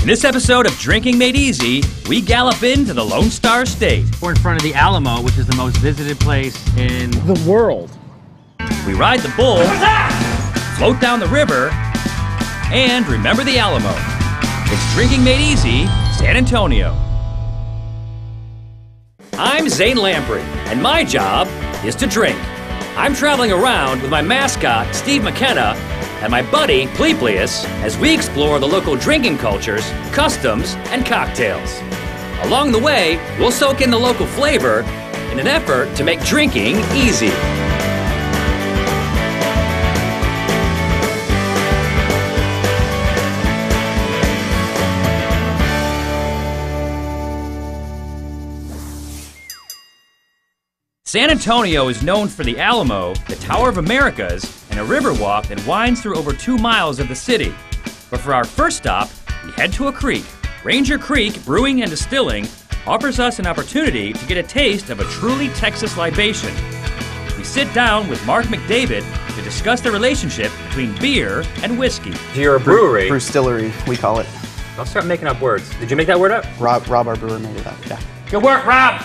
In this episode of Drinking Made Easy, we gallop into the Lone Star State. We're in front of the Alamo, which is the most visited place in the world. We ride the bull, float down the river, and remember the Alamo. It's Drinking Made Easy, San Antonio. I'm Zane Lamprey, and my job is to drink. I'm traveling around with my mascot, Steve McKenna, and my buddy, Pleplius, as we explore the local drinking cultures, customs, and cocktails. Along the way, we'll soak in the local flavor in an effort to make drinking easy. San Antonio is known for the Alamo, the Tower of Americas, and a river walk that winds through over 2 miles of the city. But for our first stop, we head to a creek. Ranger Creek Brewing and Distilling offers us an opportunity to get a taste of a truly Texas libation. We sit down with Mark McDavid to discuss the relationship between beer and whiskey. You're a brewery. Brewstillery, we call it. I'll start making up words. Did you make that word up? Rob, our brewer, made it up, yeah. Good work, Rob!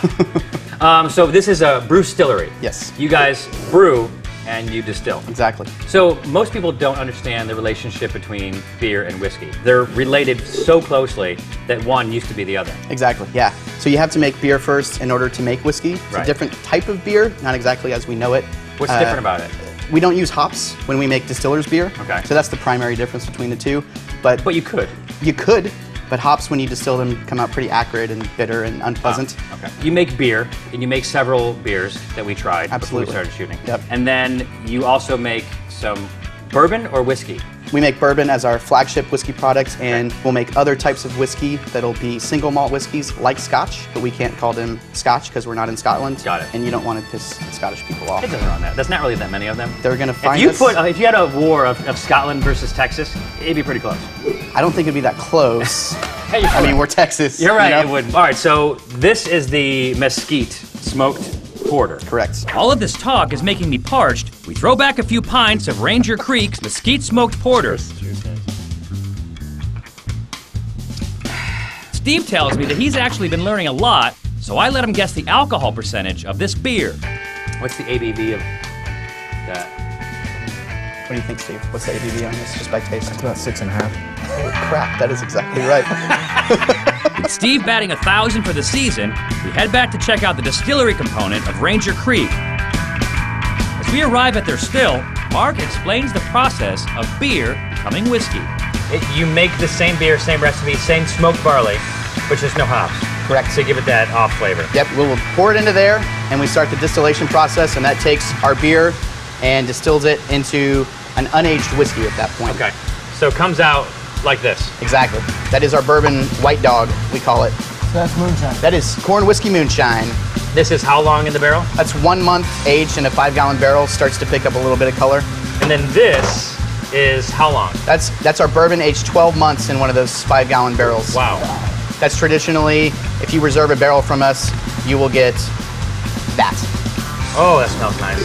So this is a brewstillery. Yes. You guys brew and you distill. Exactly. So most people don't understand the relationship between beer and whiskey. They're related so closely that one used to be the other. Exactly, yeah. So you have to make beer first in order to make whiskey. It's Right. a different type of beer, not exactly as we know it. What's different about it? We don't use hops when we make distiller's beer. Okay. So that's the primary difference between the two. But you could. You could, but hops, when you distill them, come out pretty acrid and bitter and unpleasant. Oh, okay. You make beer, and you make several beers that we tried Absolutely. before we started shooting. Yep. And then you also make some bourbon or whiskey. We make bourbon as our flagship whiskey product, and we'll make other types of whiskey that'll be single malt whiskeys like Scotch, but we can't call them Scotch because we're not in Scotland. Got it. And you don't want to piss Scottish people off. It doesn't run that. There's not really that many of them. They're going to find If us. you had a war of Scotland versus Texas, it'd be pretty close. I don't think it'd be that close. Hey, you're I mean, right. we're Texas. You're right, you know? it would. All right, so this is the mesquite smoked porter. Correct. All of this talk is making me parched. We throw back a few pints of Ranger Creek's mesquite smoked porter. Steve tells me that he's actually been learning a lot, so I let him guess the alcohol percentage of this beer. What's the ABV of that? What do you think, Steve? What's the ABV on this, just by taste? It's about 6.5. Holy crap, that is exactly right. With Steve batting 1,000 for the season, we head back to check out the distillery component of Ranger Creek. As we arrive at their still, Mark explains the process of beer becoming whiskey. You make the same beer, same recipe, same smoked barley, but just no hops. Correct. To give it that off flavor. Yep, we'll pour it into there, and we start the distillation process, and that takes our beer and distills it into an unaged whiskey at that point. Okay, so it comes out like this. Exactly. That is our bourbon white dog, we call it. So that's moonshine. That is corn whiskey moonshine. This is how long in the barrel? That's 1 month aged in a 5-gallon barrel, starts to pick up a little bit of color. And then this is how long? That's our bourbon aged 12 months in one of those 5-gallon barrels. Wow. That's traditionally, if you reserve a barrel from us, you will get that. Oh, that smells nice.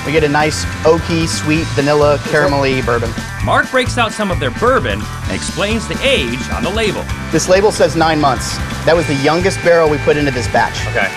We get a nice oaky, sweet, vanilla, caramelly bourbon. Mark breaks out some of their bourbon and explains the age on the label. This label says 9 months. That was the youngest barrel we put into this batch. Okay.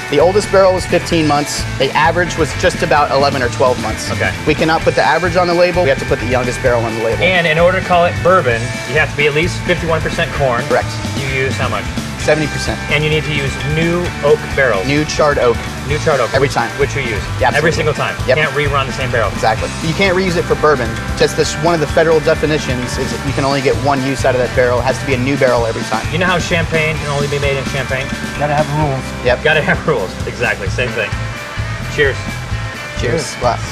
The oldest barrel was 15 months. The average was just about 11 or 12 months. Okay. We cannot put the average on the label. We have to put the youngest barrel on the label. And in order to call it bourbon, you have to be at least 51% corn. Correct. You use how much? 70%. And you need to use new oak barrels. New charred oak. New charred oak. Every time. Which you use. Yeah, every absolutely. single time. Yep. You can't rerun the same barrel. Exactly. You can't reuse it for bourbon. Just this, one of the federal definitions is that you can only get one use out of that barrel. It has to be a new barrel every time. You know how champagne can only be made in Champagne? Gotta have rules. Yep. Gotta have rules. Exactly. Same thing. Cheers. Cheers. Glass.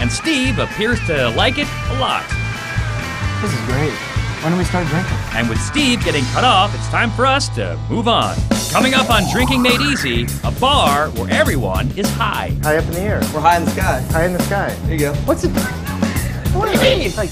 And Steve appears to like it a lot. This is great. When do we start drinking? And with Steve getting cut off, it's time for us to move on. Coming up on Drinking Made Easy, a bar where everyone is high. High up in the air. We're high in the sky. High in the sky. There you go. What's it? What do you mean? It's like